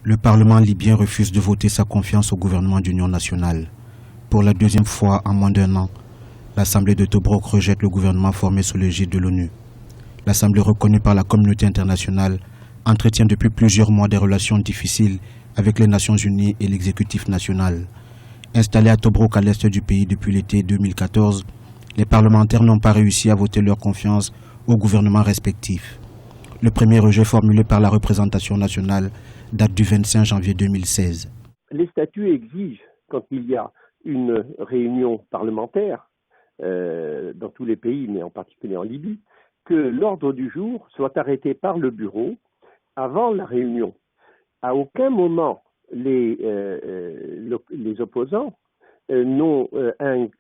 Le Parlement libyen refuse de voter sa confiance au gouvernement d'union nationale. Pour la deuxième fois en moins d'un an, l'Assemblée de Tobruk rejette le gouvernement formé sous l'égide de l'ONU. L'Assemblée reconnue par la communauté internationale entretient depuis plusieurs mois des relations difficiles avec les Nations Unies et l'exécutif national. Installés à Tobruk à l'est du pays depuis l'été 2014, les parlementaires n'ont pas réussi à voter leur confiance aux gouvernements respectifs. Le premier rejet formulé par la représentation nationale date du 25 janvier 2016. Les statuts exigent, quand il y a une réunion parlementaire, dans tous les pays, mais en particulier en Libye, que l'ordre du jour soit arrêté par le bureau avant la réunion. À aucun moment, les opposants n'ont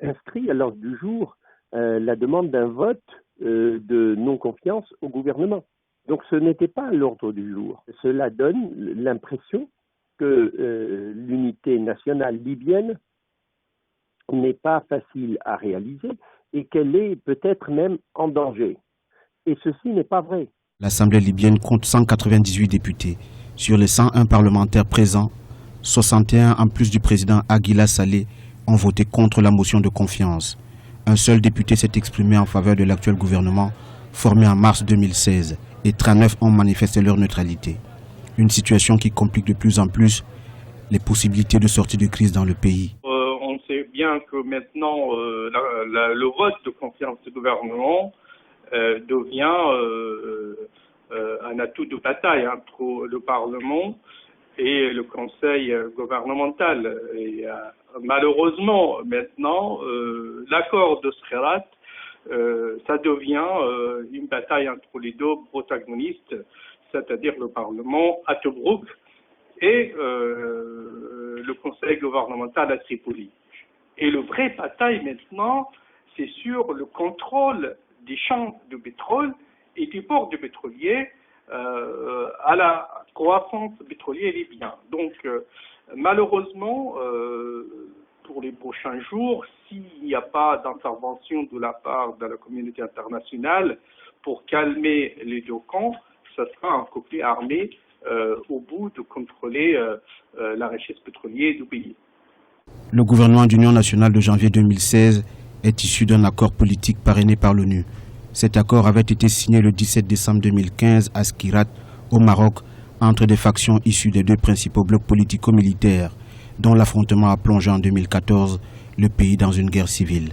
inscrit à l'ordre du jour la demande d'un vote de non-confiance au gouvernement. Donc ce n'était pas à l'ordre du jour. Cela donne l'impression que l'unité nationale libyenne n'est pas facile à réaliser et qu'elle est peut-être même en danger. Et ceci n'est pas vrai. L'Assemblée libyenne compte 198 députés. Sur les 101 parlementaires présents, 61 en plus du président Aguila Saleh ont voté contre la motion de confiance. Un seul député s'est exprimé en faveur de l'actuel gouvernement formé en mars 2016 et 39 ont manifesté leur neutralité. Une situation qui complique de plus en plus les possibilités de sortie de crise dans le pays. On sait bien que maintenant le vote de confiance du gouvernement devient un atout de bataille entre le Parlement et le Conseil gouvernemental. Et malheureusement, maintenant, l'accord de Skhirat, ça devient une bataille entre les deux protagonistes, c'est-à-dire le Parlement à Tobruk et le Conseil gouvernemental à Tripoli. Et le vrai bataille maintenant, c'est sur le contrôle des champs de pétrole et des ports de pétroliers à la croissance pétrolière libyenne. Donc, malheureusement, pour les prochains jours, s'il n'y a pas d'intervention de la part de la communauté internationale pour calmer les deux camps, ce sera un conflit armé au bout de contrôler la richesse pétrolière du pays. Le gouvernement d'union nationale de janvier 2016 est issu d'un accord politique parrainé par l'ONU. Cet accord avait été signé le 17 décembre 2015 à Skhirat, au Maroc, entre des factions issues des deux principaux blocs politico-militaires, dont l'affrontement a plongé en 2014 le pays dans une guerre civile.